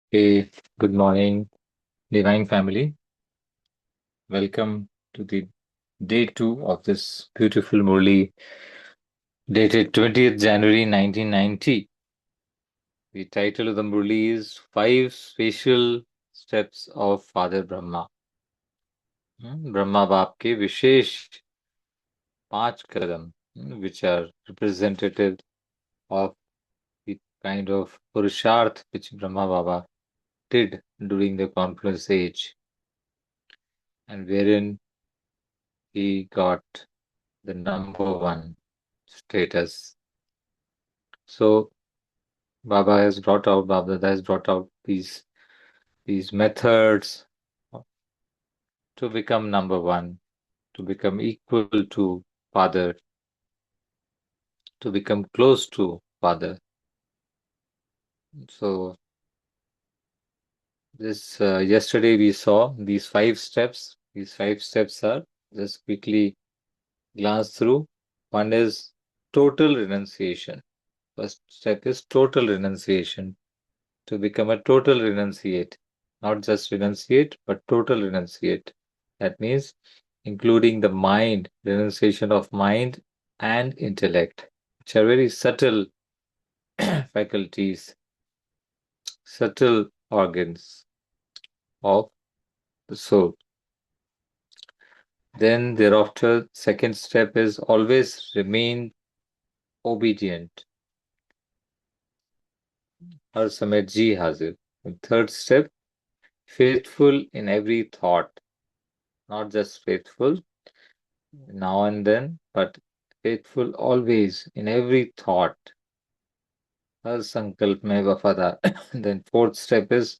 Hey, good morning, Divine Family. Welcome to the day two of this beautiful Murli, dated 20th January 1990. The title of the Murli is Five Special Steps of Father Brahma. Brahma बाप के विशेष पांच कदम, which are representative of the kind of purusharth which Brahma Baba did during the confluence age, and wherein he got the number one status. So Baba Dada has brought out these methods to become number one, to become equal to Father, to become close to Father. So this yesterday we saw these five steps. These five steps are just quickly glance through. One is total renunciation. First step is total renunciation. To become a total renunciate, not just renunciate, but total renunciate. That means including the mind, renunciation of mind and intellect, which are very subtle faculties, subtle organs of the soul. Then thereafter, second step is always remain obedient. Har samay ji hazir. And third step, faithful in every thought, not just faithful now and then, but faithful always in every thought. Har sankalp mein wafadar. Then fourth step is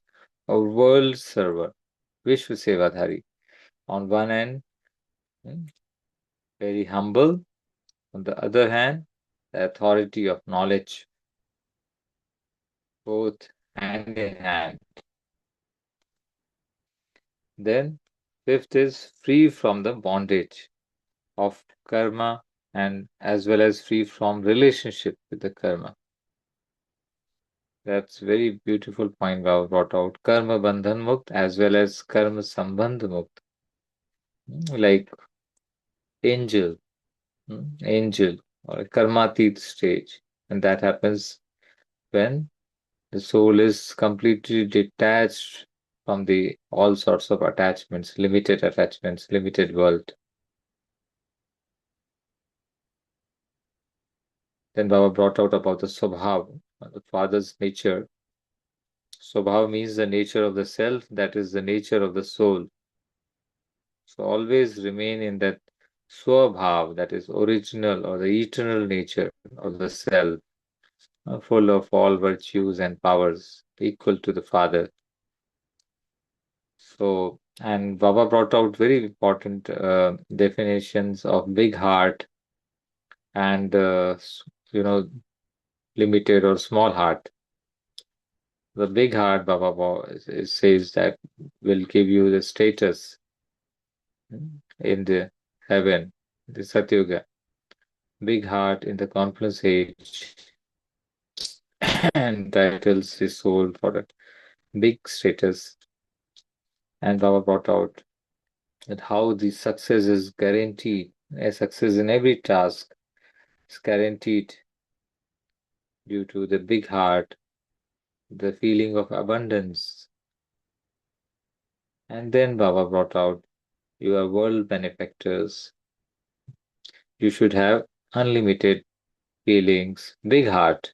a world server, Vishwa Sevadhari. On one hand, very humble. On the other hand, the authority of knowledge, both hand in hand. Then fifth is free from the bondage of karma and as well as free from relationship with the karma. That's very beautiful point Baba brought out. Karma bandhan mukt as well as karma sambandh mukt. Like angel, angel or a karmatit stage. And that happens when the soul is completely detached from the all sorts of attachments, limited world. Then Baba brought out about the Swabhav, the father's nature. Swabhav means the nature of the self, that is the nature of the soul. So always remain in that Swabhav, that is original or the eternal nature of the self, full of all virtues and powers, equal to the Father. So, and Baba brought out very important definitions of big heart and, you know, limited or small heart. The big heart, says that will give you the status in the heaven, the Satyuga. Big heart in the confluence age entitles his soul for a big status. And Baba brought out that how the success is guaranteed, a success in every task is guaranteed due to the big heart, the feeling of abundance. And then Baba brought out, you are world benefactors. You should have unlimited feelings, big heart,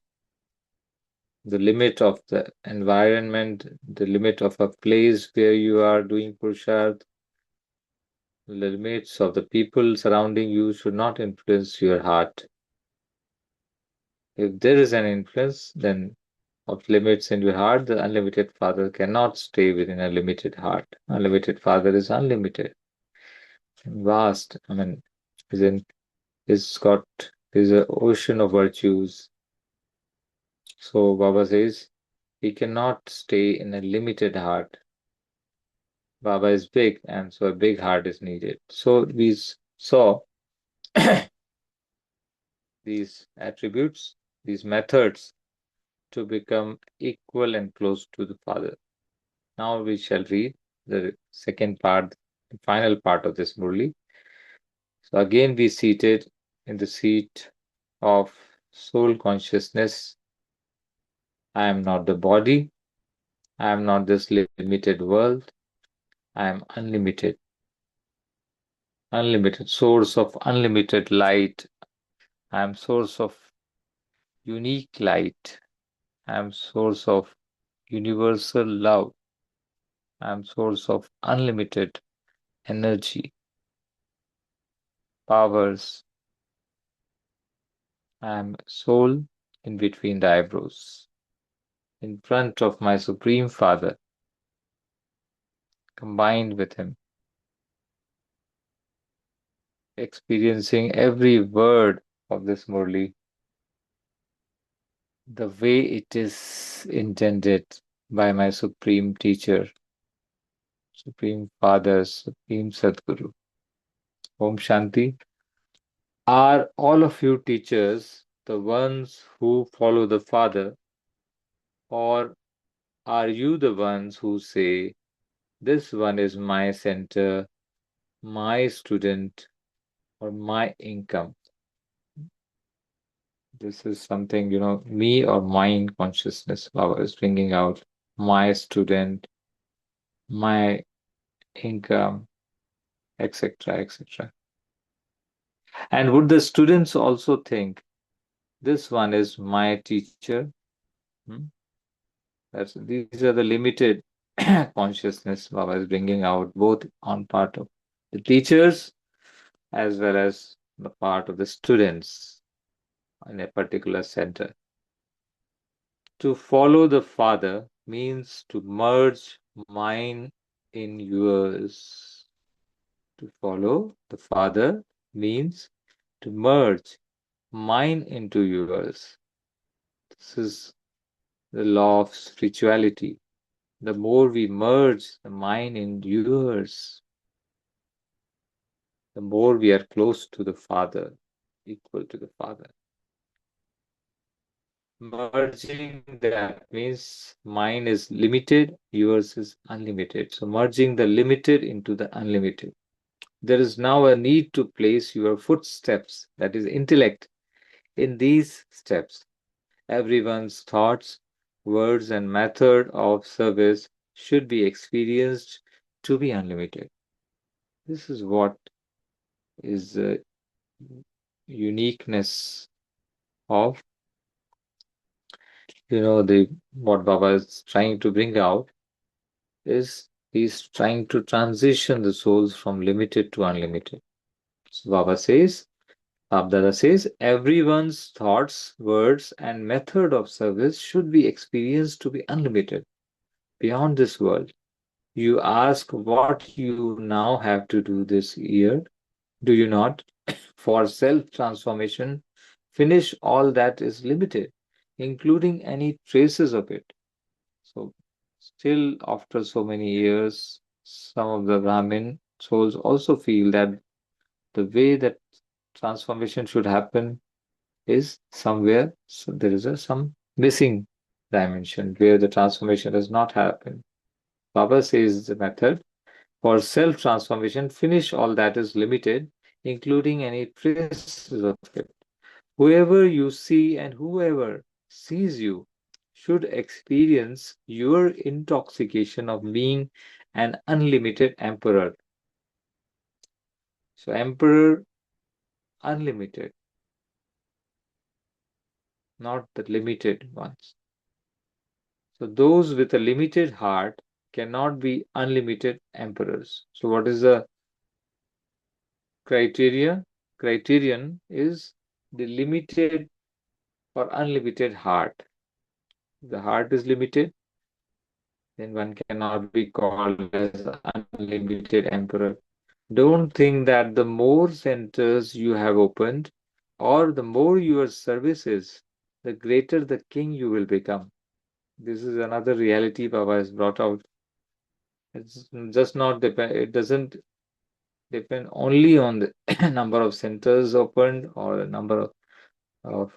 the limit of the environment, the limit of a place where you are doing Purusharth, the limits of the people surrounding you should not influence your heart. If there is an influence, then of limits in your heart, the unlimited Father cannot stay within a limited heart. Unlimited Father is unlimited, vast. I mean, is in is got is an ocean of virtues. So Baba says he cannot stay in a limited heart. Baba is big, and so a big heart is needed. So we saw these attributes, these methods to become equal and close to the Father. Now we shall read the second part, the final part of this Murli. So again, we seated in the seat of soul consciousness. I am not the body. I am not this limited world. I am unlimited, unlimited source of unlimited light. I am source of unique light. I am source of universal love. I am source of unlimited energy, powers. I am soul in between the eyebrows, in front of my Supreme Father, combined with Him, experiencing every word of this Murli the way it is intended by my Supreme Teacher, Supreme Father, Supreme Sadguru. Om Shanti. Are all of you teachers the ones who follow the Father, or are you the ones who say, this one is my center, my student, or my income? This is something, me or mine consciousness Baba is bringing out. My student, my income, etc., etc. And would the students also think, this one is my teacher? Hmm? These are the limited consciousness Baba is bringing out, both on part of the teachers as well as the part of the students in a particular center. To follow the Father means to merge mine in yours. To follow the Father means to merge mine into yours. This is the law of spirituality. The more we merge the mine in yours, the more we are close to the Father, equal to the Father. Merging that means mine is limited, yours is unlimited. So merging the limited into the unlimited. There is now a need to place your footsteps, that is intellect, in these steps. Everyone's thoughts, words, and method of service should be experienced to be unlimited. This is what is the uniqueness of, the what Baba is trying to bring out is he's trying to transition the souls from limited to unlimited. So Baba says, Abdallah says, everyone's thoughts, words, and method of service should be experienced to be unlimited, beyond this world. You ask what you now have to do this year, do you not? For self transformation, finish all that is limited, including any traces of it. So, still after so many years, some of the Brahmin souls also feel that the way that transformation should happen is somewhere, so there is some missing dimension where the transformation does not happen. Baba says the method for self transformation, finish all that is limited, including any traces of it. Whoever you see and whoever sees you should experience your intoxication of being an unlimited emperor. So, emperor, unlimited, not the limited ones. So, those with a limited heart cannot be unlimited emperors. So, what is the criteria? Criterion is the limited or unlimited heart. If the heart is limited, then one cannot be called as unlimited emperor. Don't think that the more centers you have opened or the more your service is, the greater the king you will become. This is another reality Baba has brought out. It's just not depend. It doesn't depend only on the number of centers opened or the number of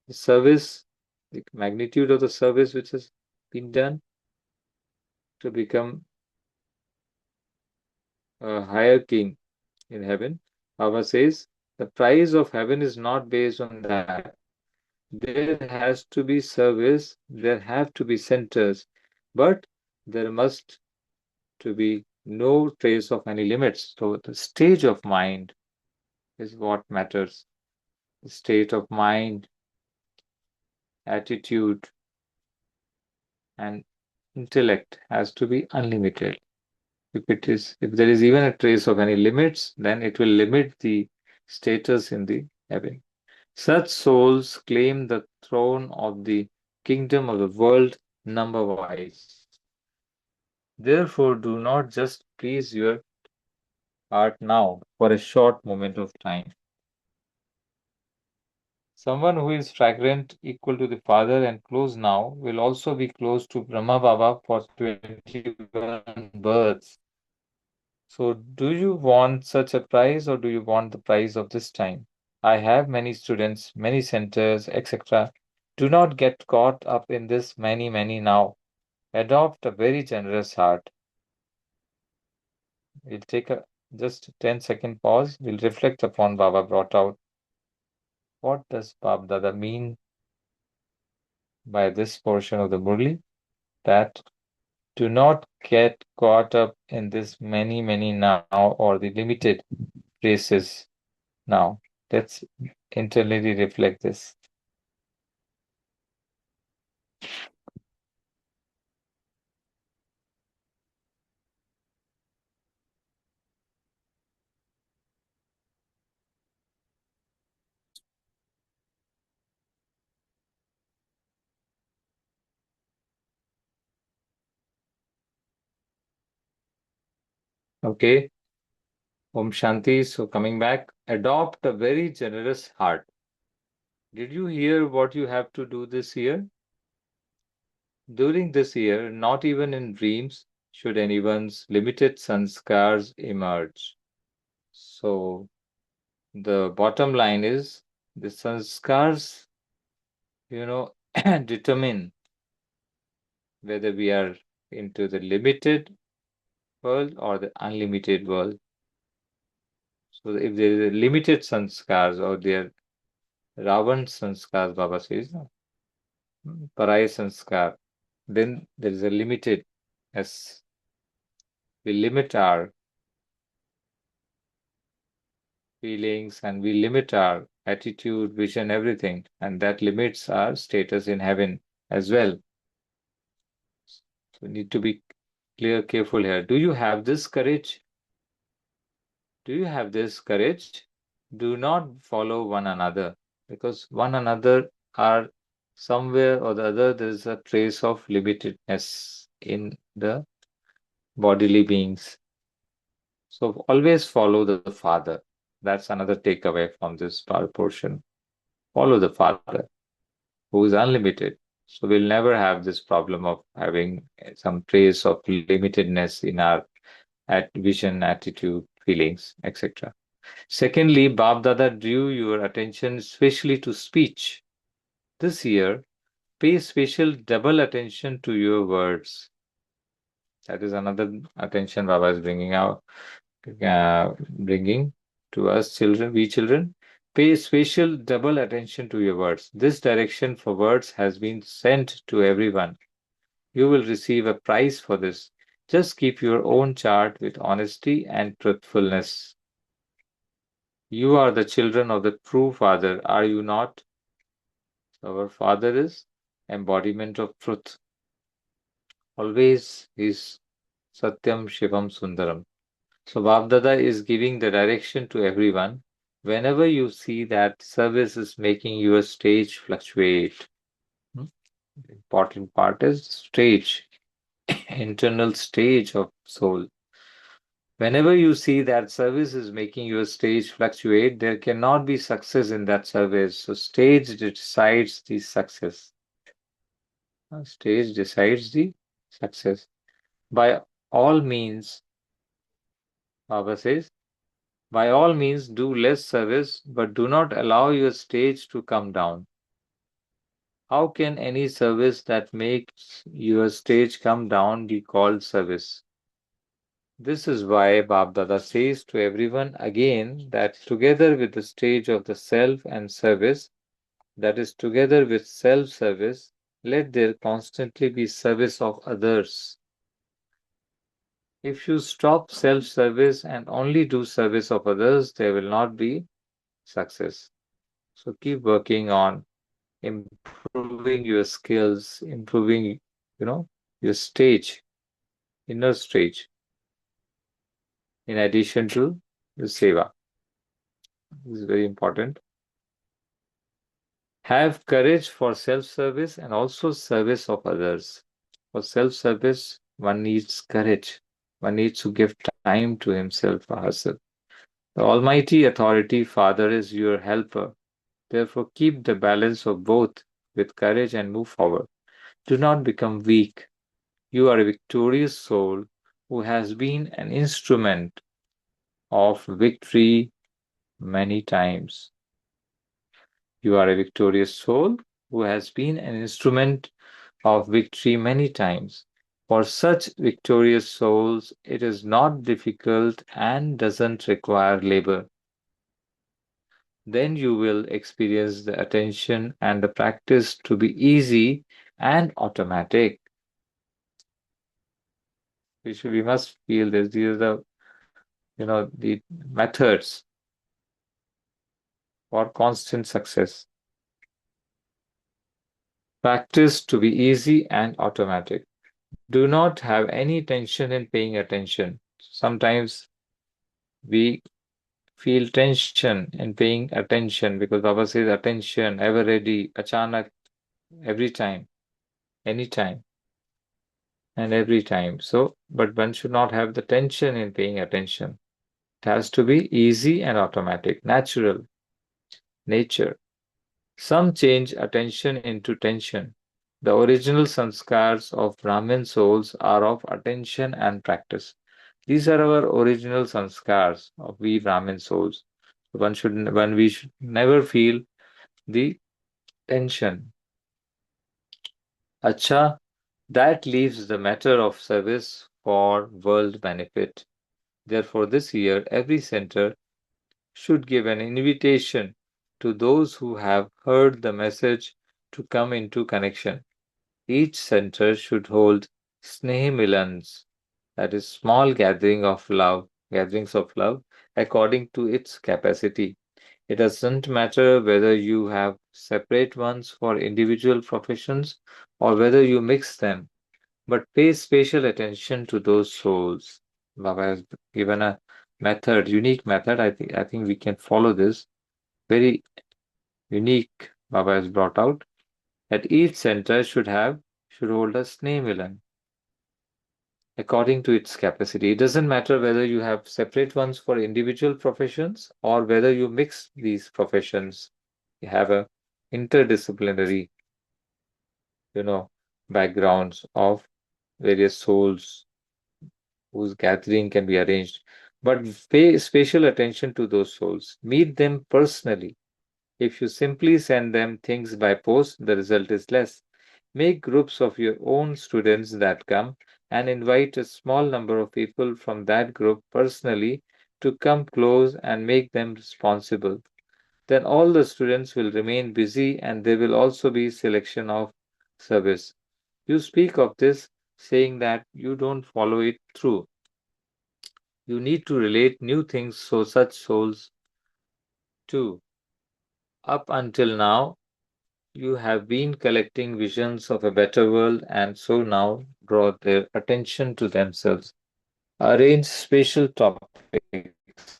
service. the magnitude of the service which has been done to become a higher king in heaven. Baba says the price of heaven is not based on that. There has to be service, there have to be centers, but there must to be no trace of any limits. So the stage of mind is what matters. The state of mind, attitude, and intellect has to be unlimited. If there is even a trace of any limits, then it will limit the status in the heaven. Such souls claim the throne of the kingdom of the world number wise. Therefore, do not just please your heart now for a short moment of time. Someone who is fragrant equal to the Father and close now will also be close to Brahma Baba for 21 births. So, do you want such a prize or do you want the prize of this time? I have many students, many centers, etc. Do not get caught up in this many, many now. Adopt a very generous heart. We'll take a just 10-second pause. We'll reflect upon Baba brought out. What does Bab Dada mean by this portion of the Murli? That do not get caught up in this many, many now or the limited races now. Let's internally reflect this. Okay. Om Shanti. So, coming back, adopt a very generous heart. Did you hear what you have to do this year? During this year, not even in dreams should anyone's limited sanskars emerge. So, the bottom line is the sanskars, determine whether we are into the limited world or the unlimited world. So, if there is a limited sanskars or there Ravan sanskars, Baba says, no? Paraya sanskar, then there is a limited, as we limit our feelings and we limit our attitude, vision, everything, and that limits our status in heaven as well. So we need to be clear, careful here. Do you have this courage? Do you have this courage? Do not follow one another because one another are somewhere or the other there is a trace of limitedness in the bodily beings. So always follow the Father. That's another takeaway from this portion. Follow the Father who is unlimited. So we'll never have this problem of having some trace of limitedness in our vision, attitude, feelings, etc. Secondly, Bab Dada drew your attention especially to speech. This year, pay special double attention to your words. That is another attention Baba is bringing to us children, we children. Pay special double attention to your words. This direction for words has been sent to everyone. You will receive a prize for this. Just keep your own chart with honesty and truthfulness. You are the children of the true Father, are you not? Our Father is embodiment of truth. Always is Satyam Shivam Sundaram. So Bapdada is giving the direction to everyone. Whenever you see that service is making your stage fluctuate, hmm, the important part is stage, internal stage of soul. Whenever you see that service is making your stage fluctuate, there cannot be success in that service. So stage decides the success. Stage decides the success. By all means, Baba says, by all means, do less service, but do not allow your stage to come down. How can any service that makes your stage come down be called service? This is why Bab Dada says to everyone again that together with the stage of the self and service, that is, together with self service, let there constantly be service of others. If you stop self service and only do service of others, there will not be success. So keep working on improving your skills, improving, your stage, inner stage, in addition to the seva. This is very important. Have courage for self service and also service of others. For self service, one needs courage. One needs to give time to himself or herself. The Almighty Authority Father is your helper. Therefore, keep the balance of both with courage and move forward. Do not become weak. You are a victorious soul who has been an instrument of victory many times. You are a victorious soul who has been an instrument of victory many times. For such victorious souls, it is not difficult and doesn't require labor. Then you will experience the attention and the practice to be easy and automatic. We must feel this. These are the methods for constant success. Practice to be easy and automatic. Do not have any tension in paying attention. Sometimes we feel tension in paying attention because Baba says attention, ever ready, achanak, every time, anytime, and every time. So, but one should not have the tension in paying attention. It has to be easy and automatic, natural, nature. Some change attention into tension. The original sanskars of Brahmin souls are of attention and practice. These are our original sanskars of we Brahmin souls. We should never feel the tension. Acha, that leaves the matter of service for world benefit. Therefore, this year, every center should give an invitation to those who have heard the message to come into connection. Each center should hold Sneh Milans, that is, small gatherings of love, according to its capacity. It doesn't matter whether you have separate ones for individual professions or whether you mix them, but pay special attention to those souls. Baba has given a method, unique method. I think we can follow this. Very unique Baba has brought out that each center should hold a Sneh Milan according to its capacity. It doesn't matter whether you have separate ones for individual professions or whether you mix these professions. You have a interdisciplinary, you know, backgrounds of various souls whose gathering can be arranged. But pay special attention to those souls. Meet them personally. If you simply send them things by post, the result is less. Make groups of your own students that come and invite a small number of people from that group personally to come close and make them responsible. Then all the students will remain busy and there will also be selection of service. You speak of this saying that you don't follow it through. You need to relate new things so such souls too. Up until now, you have been collecting visions of a better world and so now draw their attention to themselves. Arrange special topics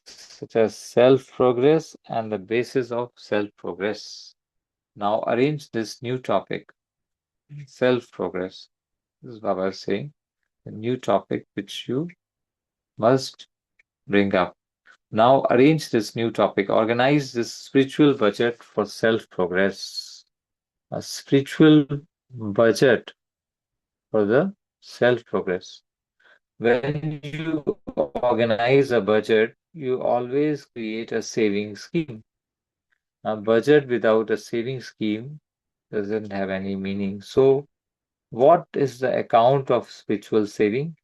such as self progress and the basis of self progress. Now arrange this new topic, self progress. This is Baba is saying, a new topic which you must bring up. Now arrange this new topic. Organize this spiritual budget for self progress. A spiritual budget for the self progress. When you organize a budget, you always create a saving scheme. A budget without a saving scheme doesn't have any meaning. So, what is the account of spiritual saving?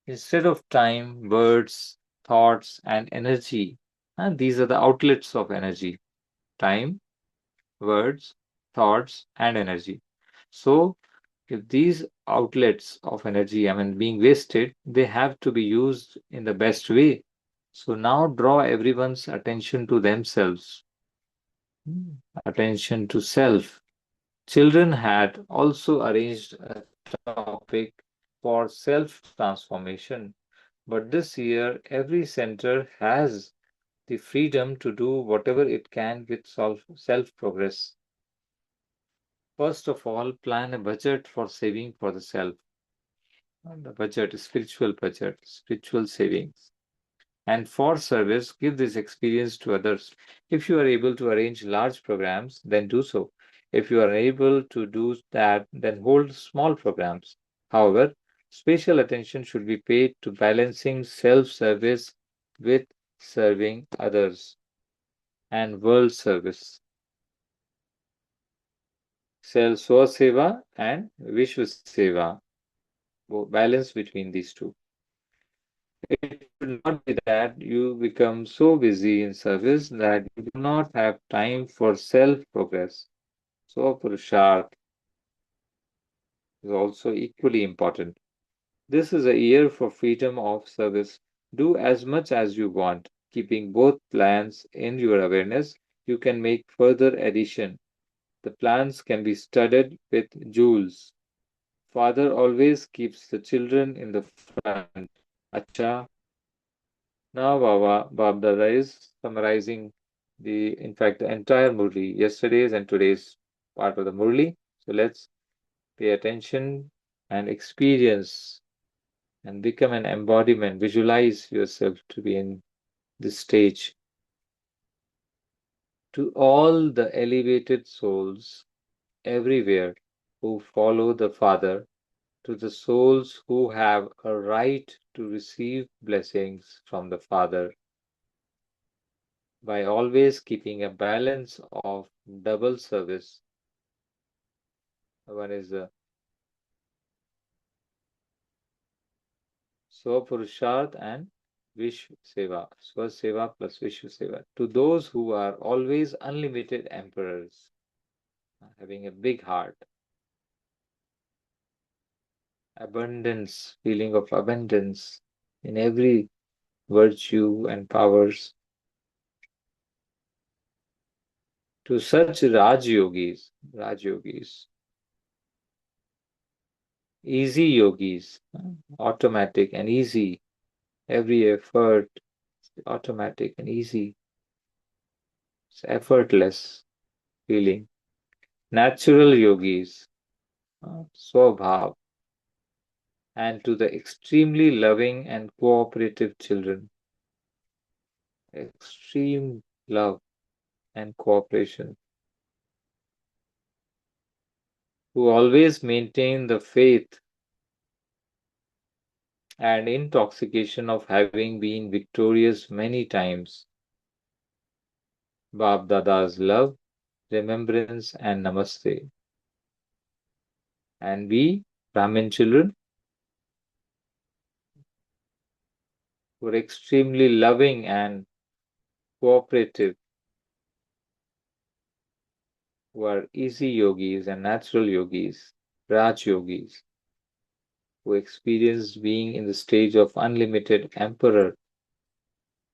Instead of time, words, thoughts, and energy, and these are the outlets of energy: time, words, thoughts, and energy. So, if these outlets of energy, being wasted, they have to be used in the best way. So, now draw everyone's attention to themselves, attention to self. Children had also arranged a topic for self transformation, but this year every center has the freedom to do whatever it can with self progress. First of all, plan a budget for saving for the self. The budget, spiritual savings. And for service, give this experience to others. If you are able to arrange large programs, then do so. If you are able to do that, then hold small programs. However, special attention should be paid to balancing self service with serving others and world service. Self Swaseva and Vishwa Seva. Balance between these two. It should not be that you become so busy in service that you do not have time for self progress. So, Purusharth is also equally important. This is a year for freedom of service. Do as much as you want, keeping both plans in your awareness. You can make further addition. The plans can be studied with jewels. Father always keeps the children in the front. Acha. Now, Baba Dada is summarizing in fact, the entire Murli, yesterday's and today's part of the Murli. So let's pay attention and experience and become an embodiment. Visualize yourself to be in this stage. To all the elevated souls everywhere who follow the Father, to the souls who have a right to receive blessings from the Father, by always keeping a balance of double service. One is the Swapurusharth and Vishwa Seva. Swaseva plus Vishwa Seva. To those who are always unlimited emperors, having a big heart, abundance, feeling of abundance in every virtue and powers. To such Raj Yogis, easy yogis, automatic and easy, every effort automatic and easy, it's effortless feeling. Natural yogis, Swabhav, and to the extremely loving and cooperative children, extreme love and cooperation, who always maintain the faith and intoxication of having been victorious many times. Bab Dada's love, remembrance, and namaste. And we, Brahmin children, who are extremely loving and cooperative, who are easy yogis and natural yogis, Raj yogis, who experienced being in the stage of unlimited emperor,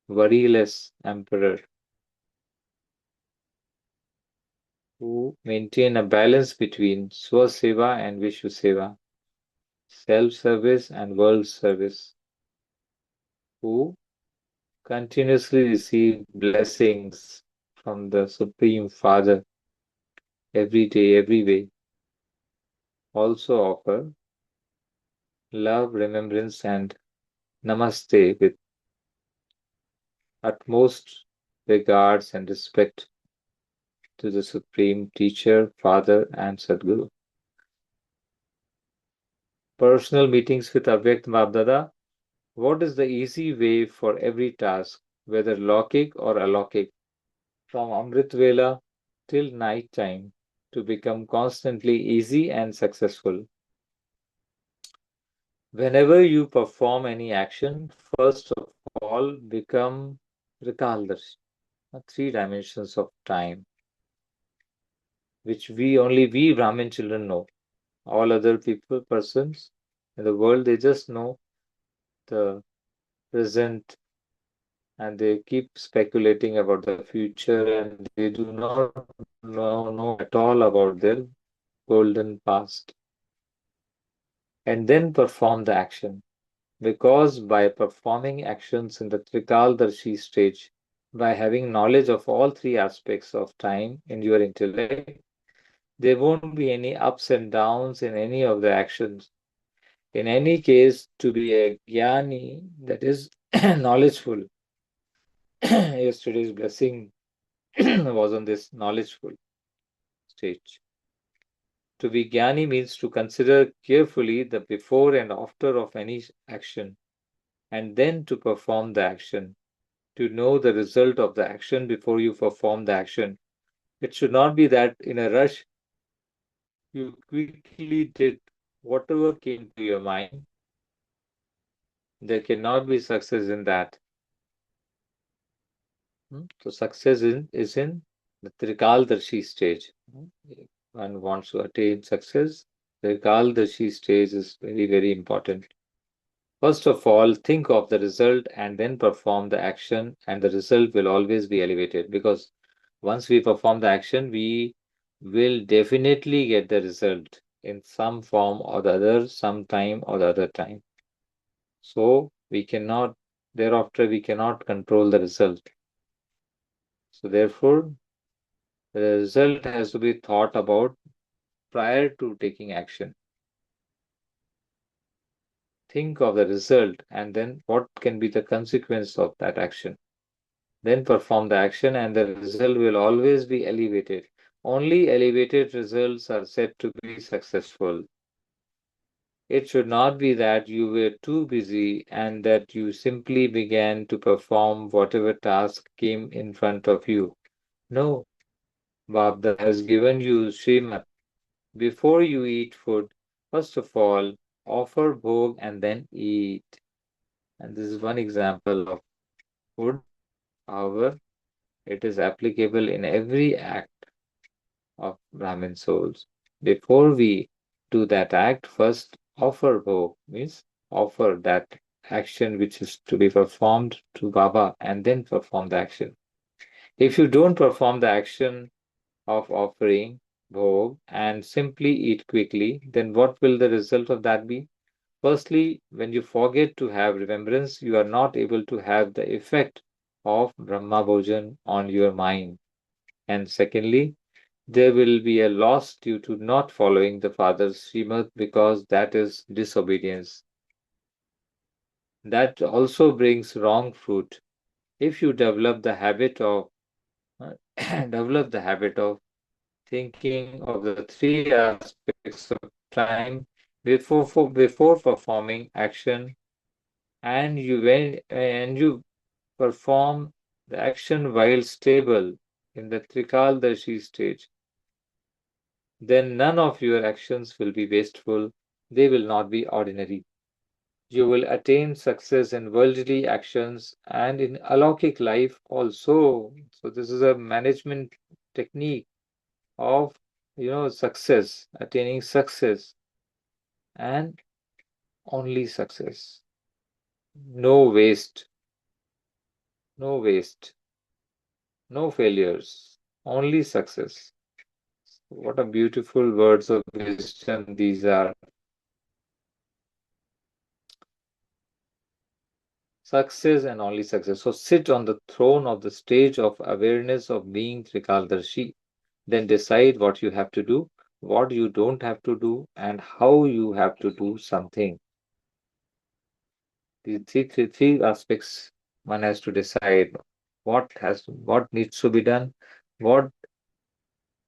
worryless emperor, who maintain a balance between Swaseva and Vishwaseva, self service and world service, who continuously receive blessings from the Supreme Father every day, every way, also offer love, remembrance, and namaste with utmost regards and respect to the Supreme Teacher, Father, and Sadguru. Personal meetings with Avyakt Babdada. What is the easy way for every task, whether Lokik or Alokik, from Amrit Vela till night time? to become constantly easy and successful. Whenever you perform any action, first of all become Rikaldarshi, three dimensions of time, which we Brahmin children know. All other people, persons in the world, they just know the present and they keep speculating about the future and they do not know at all about their golden past. And then perform the action. Because by performing actions in the Trikaldarshi stage, by having knowledge of all three aspects of time in your intellect, there won't be any ups and downs in any of the actions. In any case, to be a jnani, that is knowledgeful, yesterday's blessing was on this knowledgeful stage. To be jnani means to consider carefully the before and after of any action, and then to perform the action, to know the result of the action before you perform the action. It should not be that in a rush you quickly did whatever came to your mind. There cannot be success in that. So success is in the Trikaldarshi stage. If one wants to attain success, the Trikaldarshi stage is very, very important. First of all, think of the result and then perform the action, and the result will always be elevated because once we perform the action, we will definitely get the result in some form or the other, some time or the other time. So we cannot, thereafter, we cannot control the result. So therefore, the result has to be thought about prior to taking action. Think of the result and then what can be the consequence of that action. Then perform the action and the result will always be elevated. Only elevated results are said to be successful. It should not be that you were too busy and that you simply began to perform whatever task came in front of you. No, Babda has given you Srimad. Before you eat food, first of all, offer bhog and then eat. And this is one example of food. However, it is applicable in every act of Brahmin souls. Before we do that act, first offer bhog, means offer that action which is to be performed to Baba and then perform the action. If you don't perform the action of offering bhog and simply eat quickly, then what will the result of that be? Firstly, when you forget to have remembrance, you are not able to have the effect of Brahma Bhojan on your mind. And secondly, there will be a loss due to not following the Father's Srimad because that is disobedience. That also brings wrong fruit. If you develop the habit of develop the habit of thinking of the three aspects of time before performing action, and you perform the action while stable in the Trikaldarshi stage, then none of your actions will be wasteful. They will not be ordinary. You will attain success in worldly actions and in alaukic life also. So this is a management technique of success, attaining success and only success. No waste, no waste, no failures, only success. What a beautiful words of wisdom these are. Success and only success. So sit on the throne of the stage of awareness of being Trikaldarshi. Then decide what you have to do, what you don't have to do, and how you have to do something. The three aspects one has to decide what needs to be done, what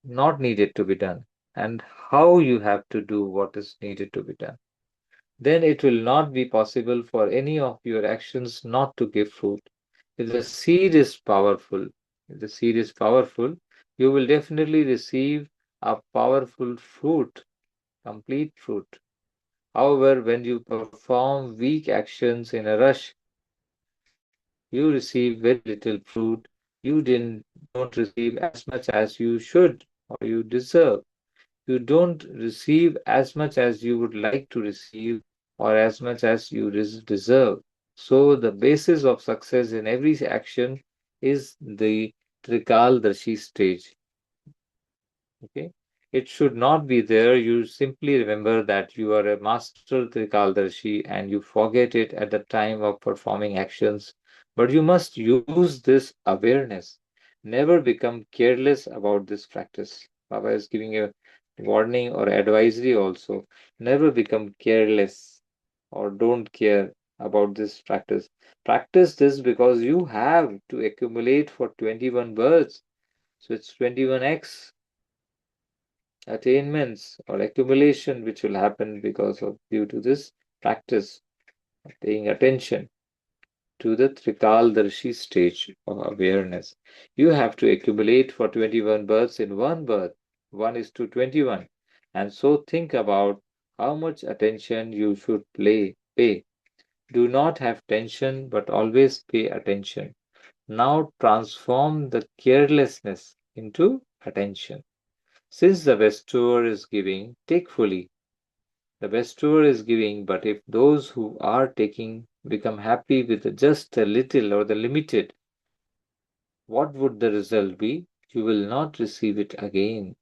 not needed to be done, and how you have to do what is needed to be done. Then it will not be possible for any of your actions not to give fruit. If the seed is powerful, if the seed is powerful, you will definitely receive a powerful fruit, complete fruit. However, when you perform weak actions in a rush, you receive very little fruit. You don't receive as much as you should or you deserve. You don't receive as much as you would like to receive or as much as you deserve. So, the basis of success in every action is the Trikaldarshi stage. Okay, it should not be there. You simply remember that you are a master Trikaldarshi and you forget it at the time of performing actions. But you must use this awareness. Never become careless about this practice. Baba is giving a warning or advisory also. Never become careless or don't care about this practice. Practice this because you have to accumulate for 21 births. So it's 21x attainments or accumulation which will happen because of due to this practice of paying attention to the Trikaldarshi stage of awareness. You have to accumulate for 21 births in one birth. 1 is to 21. And so think about how much attention you should pay. Do not have tension, but always pay attention. Now transform the carelessness into attention. Since the bestower is giving, take fully. The bestower is giving, but if those who are taking become happy with just a little or the limited, what would the result be? You will not receive it again.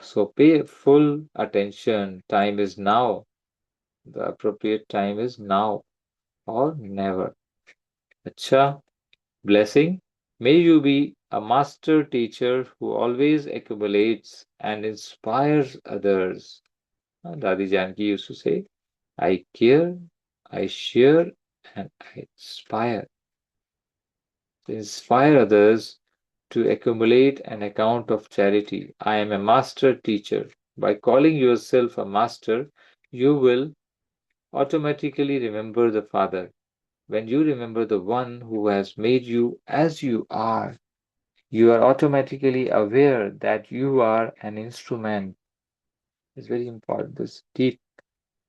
So pay full attention. Time is now. The appropriate time is now or never. Acha, blessing. May you be a master teacher who always accumulates and inspires others. Dadi Janki used to say, I care, I share, and I inspire. To inspire others to accumulate an account of charity. I am a master teacher. By calling yourself a master, you will automatically remember the Father. When you remember the one who has made you as you are automatically aware that you are an instrument. It's very important, this deep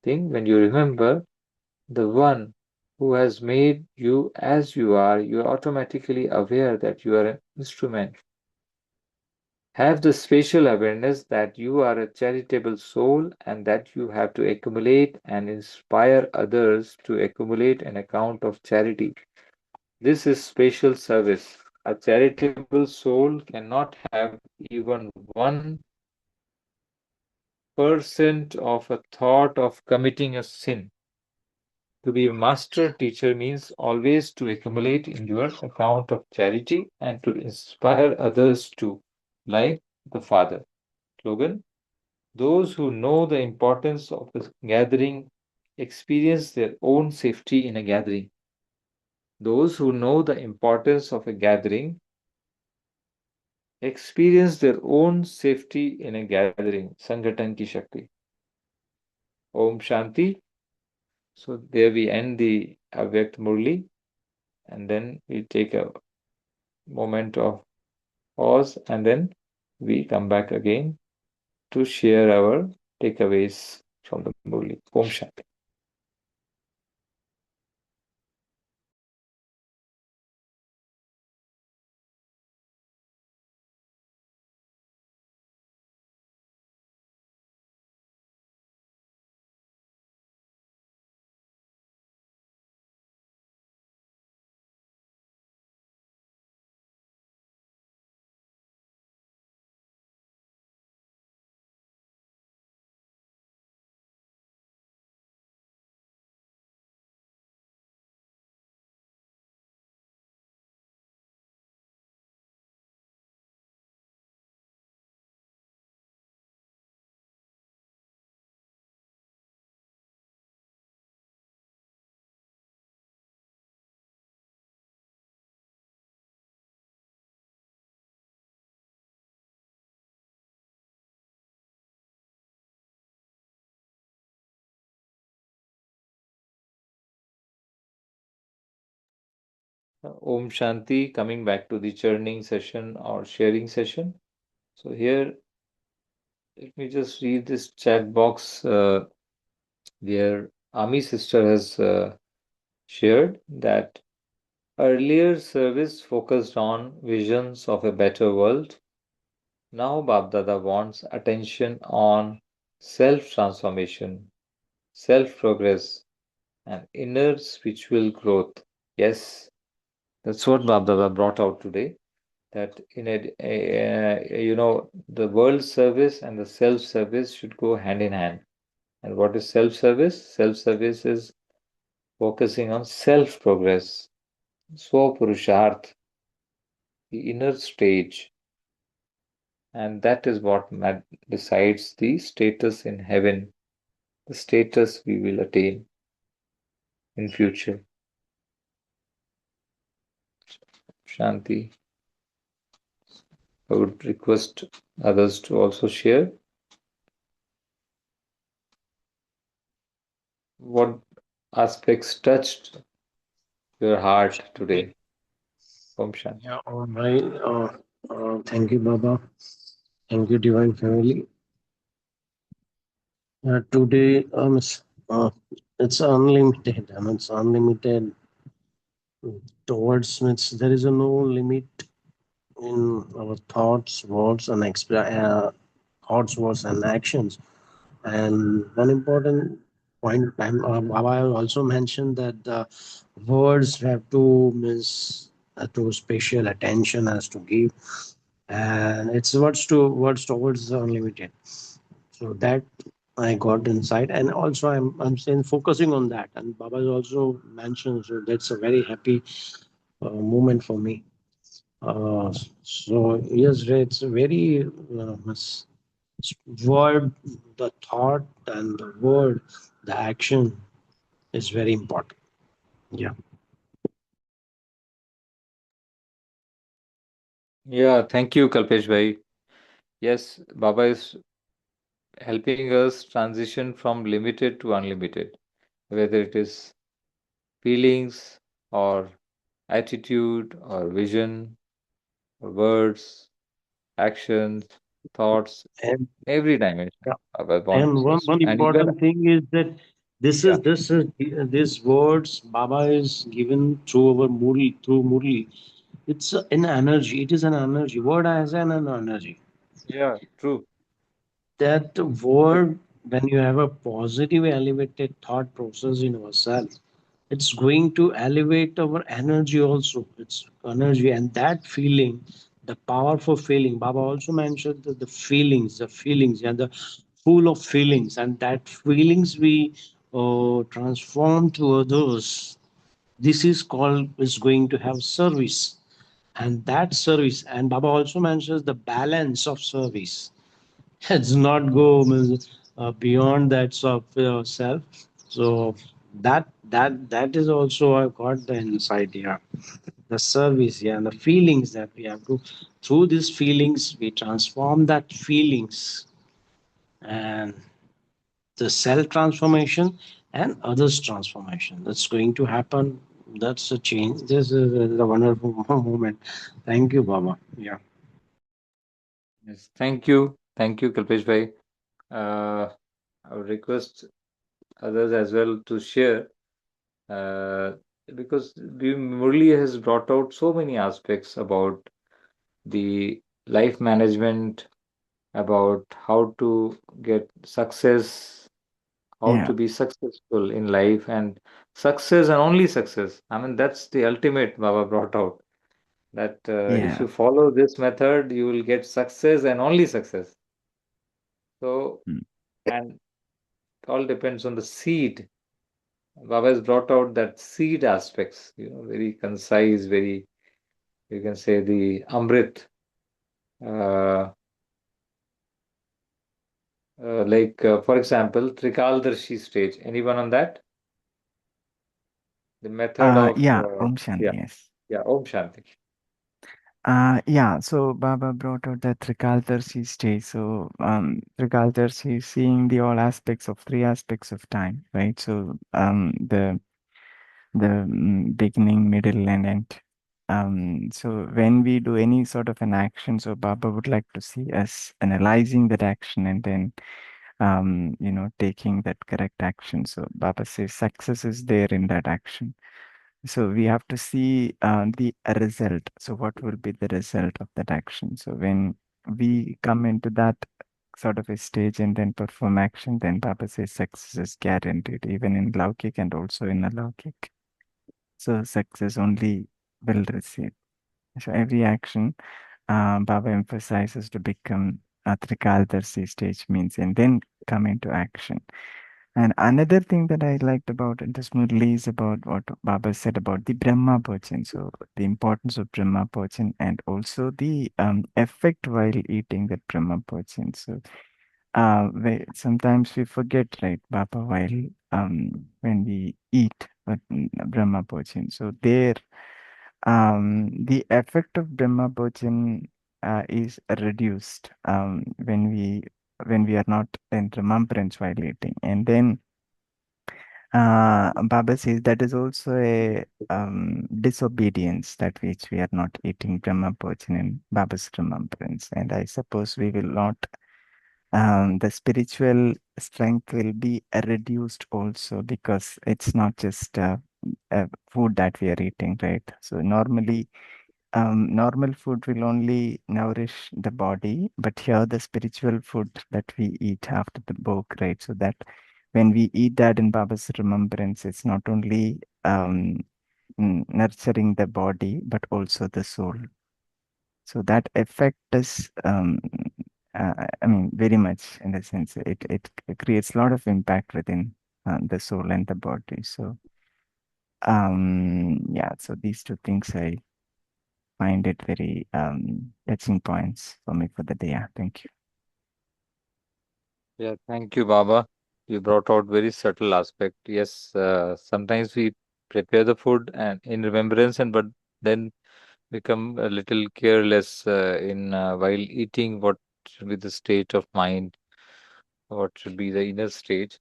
thing. When you remember the one who has made you as you are automatically aware that you are an instrument. Have the spatial awareness that you are a charitable soul and that you have to accumulate and inspire others to accumulate an account of charity. This is spatial service. A charitable soul cannot have even 1% of a thought of committing a sin. To be a master teacher means always to accumulate in your account of charity and to inspire others to, like the Father. Slogan: those who know the importance of a gathering experience their own safety in a gathering. Those who know the importance of a gathering experience their own safety in a gathering. Sanghatan ki Shakti. Om Shanti. So there we end the Avyakt Murli and then we take a moment of pause and then we come back again to share our takeaways from the Murli. Om Shanti. Om Shanti, coming back to the churning session or sharing session. So here Let me just read this chat box where Ami sister has shared that earlier service focused on visions of a better world. Now Babdada wants attention on self transformation, self progress, and inner spiritual growth. Yes, that's what Babdada brought out today. That the world service and the self service should go hand in hand. And what is self service? Self service is focusing on self progress, Swapurusharth, the inner stage, and that is what decides the status in heaven, the status we will attain in future. Shanti, I would request others to also share what aspects touched your heart Shanti. today. Om Shanti. Yeah, all right. Thank you, Baba. Thank you, Divine Family. Today, it's unlimited. I mean, it's unlimited towards it's there is a no limit in our thoughts, words, and thoughts, words, and actions. And one important point, Baba also mentioned that the words have to miss to special attention as to give, and it's words towards the unlimited. So that I got inside, and also I'm saying focusing on that. And Baba has also mentioned, so that's a very happy moment for me. Uh, so yes, it's a very word, the thought, and the word, the action is very important. Yeah. Yeah, thank you, Kalpesh Bhai. Yes, Baba is helping us transition from limited to unlimited, whether it is feelings or attitude or vision or words, actions, thoughts, And every dimension yeah, Baba and wants one us to. one And even, important thing is that yeah, these words Baba is given through our Murli, through Murli. It's an energy. It is an energy. Word has an energy. yeah, true. That word, when you have a positive elevated thought process in ourselves, it's going to elevate our energy also. It's energy, and that feeling, the powerful feeling, Baba also mentioned that the feelings and the full of feelings, and that feelings we transform to others. This is going to have service, and that service, and Baba also mentions the balance of service. It's not go beyond that of self. So that is also I got the insight. Yeah, the service, yeah, and the feelings that we have to, through these feelings we transform that feelings, and the self transformation and others transformation that's going to happen. That's a change. This is a wonderful moment. Thank you, Baba. Yeah. Yes, thank you, Kalpesh bhai. I would request others as well to share, uh, because Murli has brought out so many aspects about the life management, about how to get success, how Yeah, to be successful in life, and success and only success. I mean, that's the ultimate Baba brought out. That if yeah, you follow this method, you will get success and only success. So, mm, and it all depends on the seed. Baba has brought out that seed aspects, very concise, very, you can say the Amrit, uh, for example, Trikaldarshi stage. Anyone on that? The method of, yeah, Om Shanti, yeah, yes. yeah, Om Shanti. Yeah, so Baba brought out the Trikaldarshi stage. So, Trikaldarshi is seeing the all aspects of three aspects of time, right? So, the beginning, middle, and end. So when we do any sort of an action, so Baba would like to see us analyzing that action and then taking that correct action. So Baba says success is there in that action. So we have to see the result. So what will be the result of that action? So when we come into that sort of a stage and then perform action, then Baba says success is guaranteed, even in Laukik and also in Alaukik. So success only will receive. So every action, Baba emphasizes to become a Trikaldarshi stage means and then come into action. And another thing that I liked about this Murli is about what Baba said about the Brahma Bhojan. So the importance of Brahma Bhojan and also the effect while eating that Brahma Bhojan. So sometimes we forget, right, Baba, while when we eat Brahma Bhojan. So there the effect of Brahma Bhojan is reduced when we are not in remembrance while eating. And then Baba says that is also a disobedience that which we are not eating Brahma Bhojan in Baba's remembrance. And I suppose we will not the spiritual strength will be reduced also because it's not just food that we are eating, right? So normally normal food will only nourish the body, but here the spiritual food that we eat after the book, right? So that when we eat that in Baba's remembrance, it's not only nurturing the body, but also the soul. So that effect is, I mean, very much in the sense it creates a lot of impact within the soul and the body. So, yeah, so these two things I find it very touching points for me for the day. Yeah, thank you. Yeah, thank you, Baba. You brought out very subtle aspect. Yes, sometimes we prepare the food and in remembrance, and but then become a little careless in while eating. What should be the state of mind? What should be the inner stage?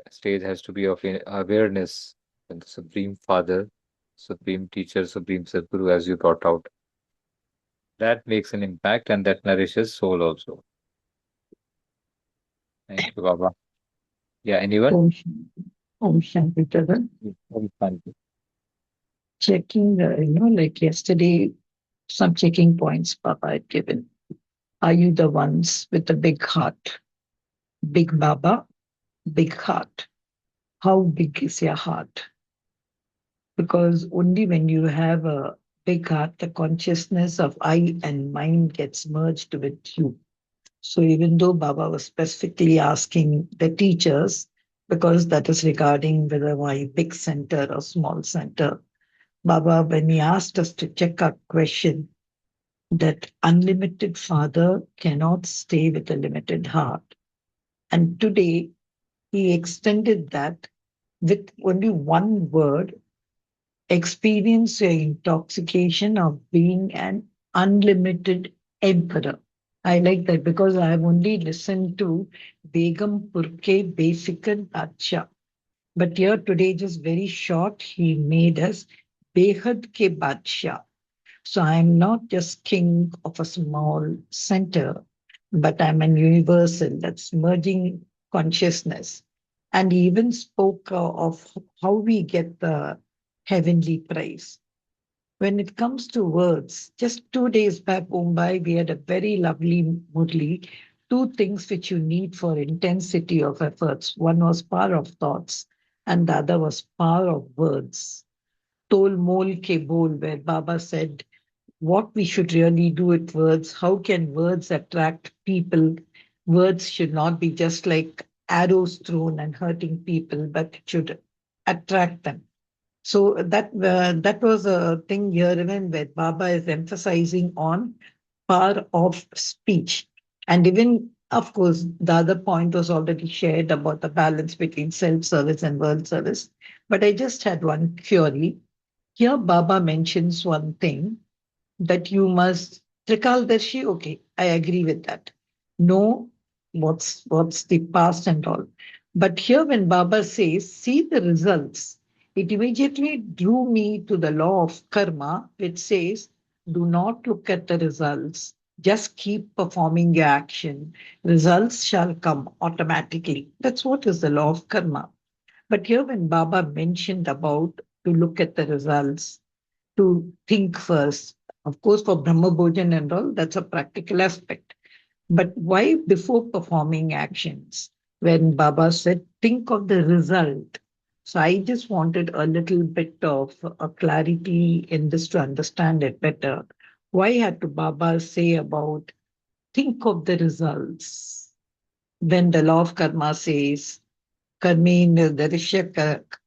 Stage has to be of awareness and the Supreme Father, Supreme Teacher, Supreme Sadguru, as you brought out. That makes an impact and that nourishes soul also. Thank you, Baba. Yeah, anyone? Om Shanti. Om Shanti, brother. Thank you. Checking, like yesterday, some checking points Papa had given. Are you the ones with the big heart? Big Baba, big heart. How big is your heart? Because only when you have a big heart, the consciousness of I and mind gets merged with you. So even though Baba was specifically asking the teachers, because that is regarding whether why big center or small center, Baba, when he asked us to check our question, that unlimited father cannot stay with a limited heart. And today he extended that with only one word: experience your intoxication of being an unlimited emperor. I like that because I have only listened to Begum Purke Basikan Acha. But here today, just very short, he made us Behad Ke Badshah. So I'm not just king of a small center, but I'm an universal that's merging consciousness. And he even spoke of how we get the heavenly praise. When it comes to words, just 2 days back, Mumbai, we had a very lovely Murli. Two things which you need for intensity of efforts. One was power of thoughts, and the other was power of words. Tol Mol Ke Bol, where Baba said, what we should really do with words. How can words attract people? Words should not be just like arrows thrown and hurting people, but it should attract them. So that was a thing here, even where Baba is emphasizing on power of speech. And even, of course, the other point was already shared about the balance between self-service and world service. But I just had one query. Here, Baba mentions one thing that you must Trikaldarshi, okay, I agree with that. Know what's the past and all. But here when Baba says, see the results, it immediately drew me to the law of karma, which says, do not look at the results. Just keep performing your action. Results shall come automatically. That's what is the law of karma. But here, when Baba mentioned about to look at the results, to think first, of course, for Brahma Bhojan and all, that's a practical aspect. But why before performing actions? When Baba said, think of the result. So I just wanted a little bit of a clarity in this to understand it better. Why had to Baba say about think of the results when the law of karma says कर्मी निर्दृश्य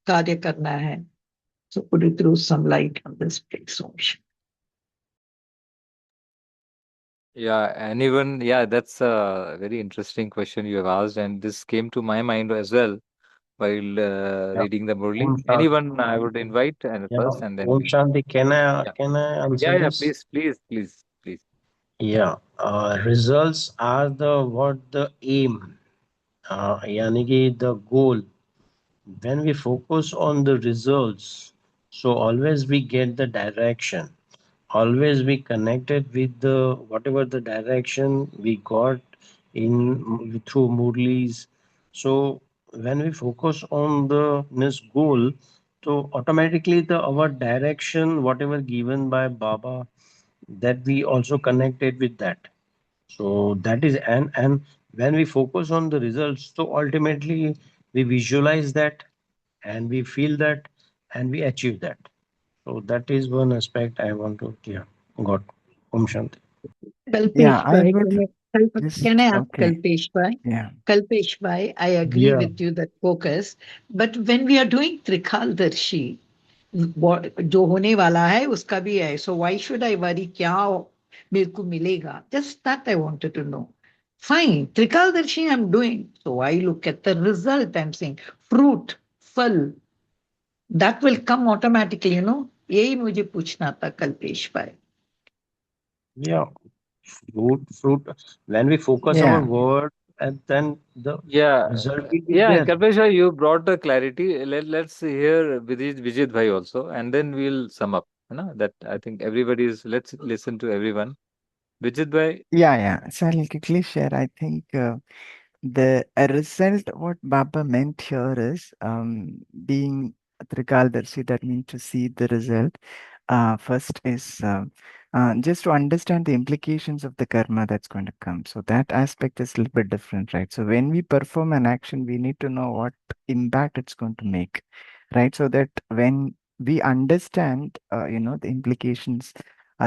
कार्य करना है. So could you throw some light on this, please, Om? Yeah, anyone? Yeah, that's a very interesting question you have asked, and this came to my mind as well while Yeah. reading the Murli. Om Shanti. Anyone I would invite and Yeah. first, and then Om we'll. Shanti. Yeah, Can I answer yeah, yeah. this? Please, please, please, please. Yeah. Results are the what the aim. यानी कि the goal. When we focus on the results, so always we get the direction. Always be connected with the whatever the direction we got in through Murlis. So when we focus on the this goal, so automatically the our direction, whatever given by Baba, that we also connected with that. So that is and when we focus on the results, so ultimately we visualize that and we feel that and we achieve that. So that is one aspect I want to yeah got. Om Shanti. Yeah, Kalpesh I Bhai, would can I just, ask okay. Kalpesh Bhai? Yeah. Kalpesh Bhai, I agree Yeah. with you that focus, but when we are doing Trikaldarshi, जो होने वाला है उसका भी है. So why should I worry क्या मेरे को मिलेगा? Just that I wanted to know. Fine, Trikaldarshi I'm doing. So I look at the result. I'm saying fruit, फल, that will come automatically, यही मुझे पूछना था कल्पेश भाई. Yeah. Fruit. When we focus our Yeah. word, and then the Yeah, result will be yeah, there. Kalpesh bhai, you brought the clarity. Let's hear Vijit bhai also, and then we'll sum up. That I think everybody is. Let's listen to everyone. Vijit bhai. Yeah, yeah. So I'll quickly share. I think the result, what Baba meant here is being Trikaldarshi, that means to see the result. First is just to understand the implications of the karma that's going to come. So that aspect is a little bit different, right? So when we perform an action, we need to know what impact it's going to make, right? So that when we understand, the implications,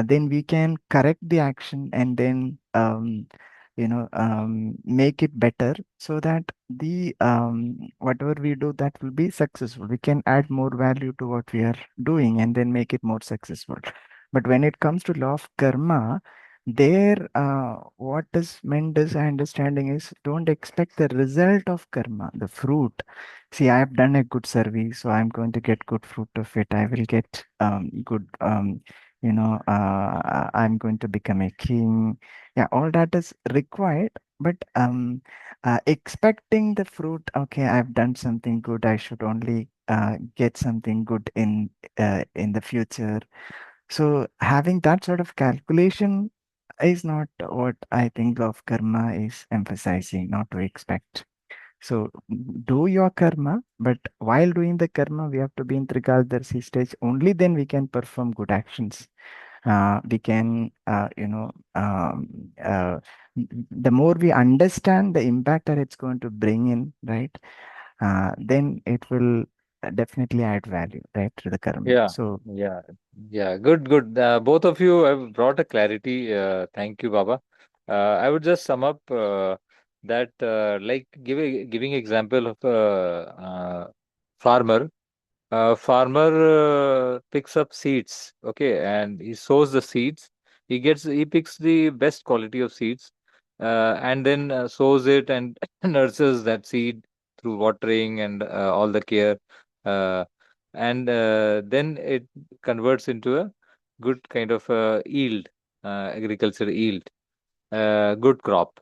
then we can correct the action and then make it better so that the whatever we do, that will be successful. We can add more value to what we are doing and then make it more successful. But when it comes to law of karma, there what is meant as understanding is, don't expect the result of karma, the fruit. See, I have done a good service, so I'm going to get good fruit of it. I will get good I'm going to become a king. Yeah, all that is required, but expecting the fruit, okay, I've done something good, I should only get something good in the future. So having that sort of calculation is not what I think of karma is emphasizing, not to expect. So do your karma, but while doing the karma, we have to be in Trikaldarshi stage. Only then we can perform good actions. We can, the more we understand the impact that it's going to bring in, right? Then it will definitely add value, right, to the karma. Yeah, So yeah, yeah. Good, good. Both of you have brought a clarity. Thank you, Baba. I would just sum up that, like giving example of farmer. Farmer picks up seeds, okay, and he sows the seeds. He picks the best quality of seeds, and then sows it and nurses that seed through watering and all the care, uh, and then it converts into a good kind of yield, agriculture yield, good crop.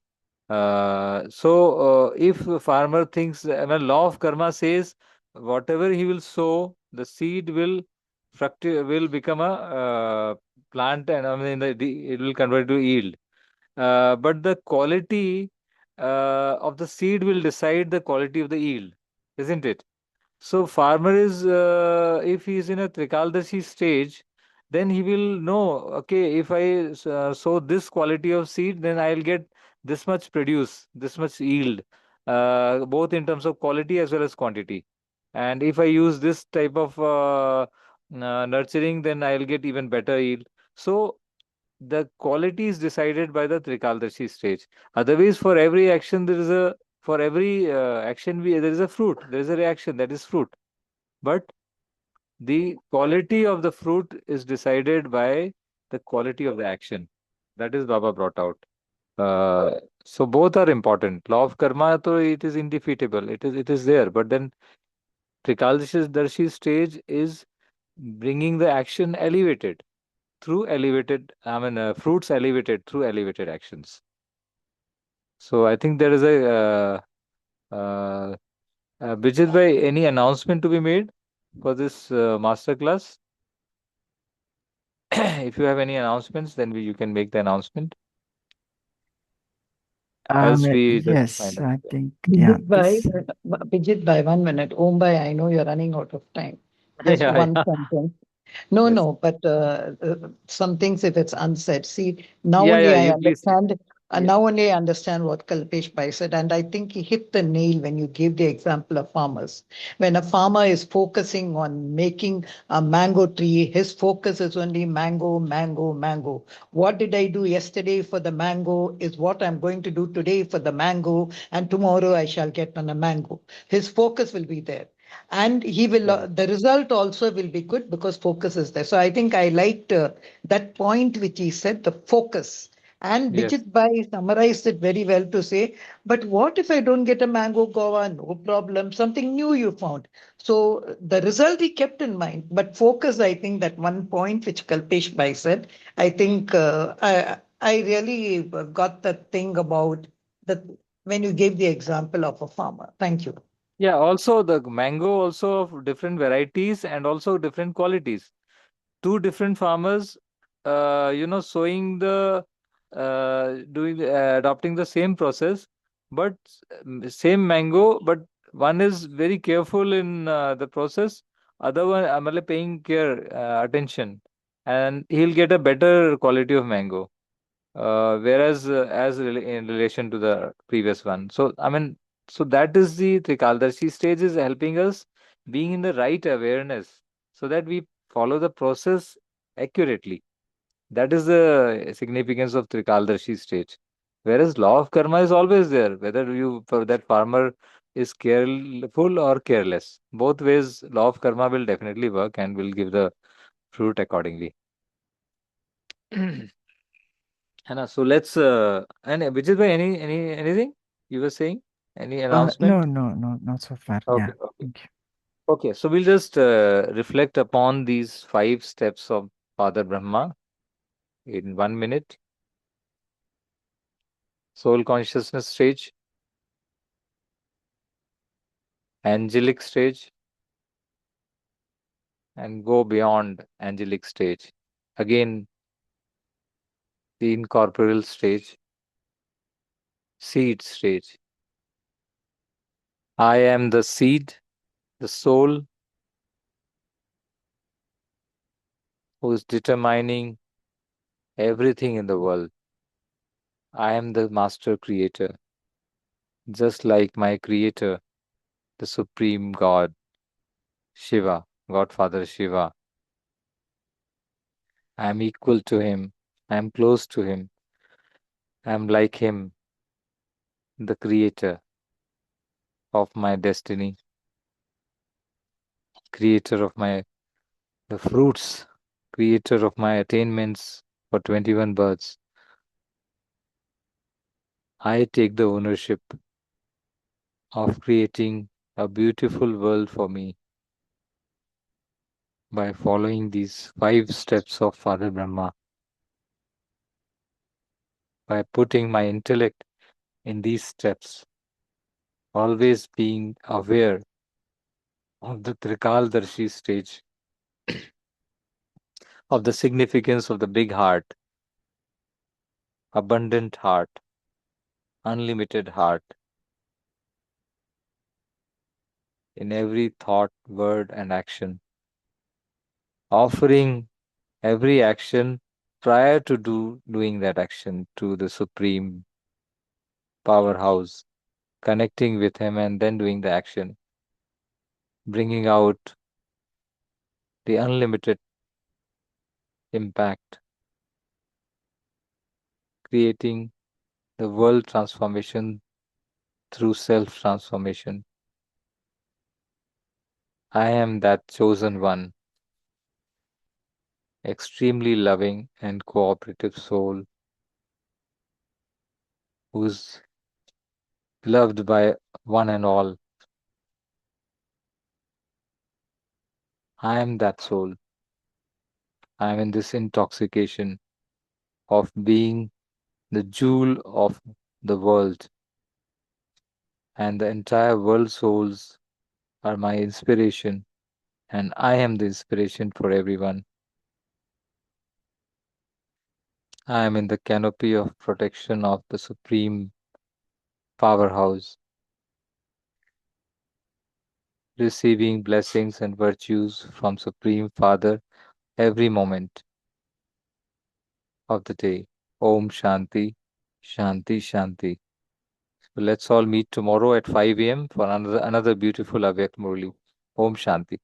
So if a farmer thinks, law of karma says whatever he will sow, the seed will will become a plant, and I mean it will convert to yield. But the quality of the seed will decide the quality of the yield, isn't it? So farmer is, if he is in a Trikaldashi stage, then he will know, okay, if I sow this quality of seed, then I'll get this much produce, this much yield, both in terms of quality as well as quantity. And if I use this type of nurturing, then I'll get even better yield. So the quality is decided by the Trikaldashi stage. Otherwise, for every action, there is a for every action, there is a fruit, there is a reaction, that is fruit. But the quality of the fruit is decided by the quality of the action. That is Baba brought out. So both are important. Law of karma, so it is indefeatable. It is there. But then Trikaldarshi stage is bringing the action elevated through elevated. I mean, fruits elevated through elevated actions. So I think there is Bijit bhai, any announcement to be made for this master class? If you have any announcements, then you can make the announcement. Else we just Yes, find out. I think, yeah, Vijit Bhai, this, Vijit Bhai, 1 minute. Om Bhai, I know you're running out of time. Just Yeah, one yeah. sentence. No, Yes. no, but some things if it's unsaid. See, now Yeah, only yeah. I You please. understand. Yeah. Now only I understand what Kalpesh Pai said, and I think he hit the nail when you gave the example of farmers. When a farmer is focusing on making a mango tree, his focus is only mango, mango, mango. What did I do yesterday for the mango is what I'm going to do today for the mango, and tomorrow I shall get on a mango. His focus will be there, and he will Correct. the result also will be good because focus is there. So I think I liked that point which he said, the focus. And Yes. Bijit Bhai summarized it very well to say, but what if I don't get a mango guava? No problem, something new you found. So the result he kept in mind, but focus, I think that one point which Kalpesh Bhai said, I think I really got the thing about the when you gave the example of a farmer. Thank you. Yeah. Also, the mango also of different varieties and also different qualities. Two different farmers, sowing adopting the same process, but same mango, but one is very careful in the process, other one, paying care, attention, and he'll get a better quality of mango. Whereas in relation to the previous one. So, so that is the Trikaldarshi stage is helping us being in the right awareness so that we follow the process accurately. That is the significance of Trikaldarshi stage. Whereas law of karma is always there, whether for that farmer is careful or careless. Both ways, law of karma will definitely work and will give the fruit accordingly. Hannah, so let's and Vijay bhai, anything you were saying? Any no, announcement? no, no, not so far. Okay, Yeah, okay. thank you. Okay, so we'll just reflect upon these 5 steps of Father Brahma in 1 minute. Soul consciousness stage, angelic stage, and go beyond angelic stage. Again, the incorporeal stage, seed stage. I am the seed, the soul who is determining everything in the world. I am the master creator, just like my creator, the supreme God, Shiva, Godfather Shiva. I am equal to him. I am close to him. I am like him, the creator of my destiny, creator of my the fruits, creator of my attainments for 21 births. I take the ownership of creating a beautiful world for me by following these 5 steps of Father Brahma, by putting my intellect in these steps, always being aware of the Trikaldarshi stage, of the significance of the big heart, abundant heart, unlimited heart, in every thought, word, and action, offering every action prior to doing that action to the Supreme Powerhouse, connecting with Him and then doing the action, bringing out the unlimited impact, creating the world transformation through self transformation. I am that chosen one, extremely loving and cooperative soul who's loved by one and all. I am that soul. I am in this intoxication of being the jewel of the world, and the entire world souls are my inspiration, and I am the inspiration for everyone. I am in the canopy of protection of the Supreme Powerhouse, receiving blessings and virtues from Supreme Father every moment of the day. Om Shanti, Shanti, Shanti. So let's all meet tomorrow at 5 a.m. for another beautiful Avyakt Murli. Om Shanti.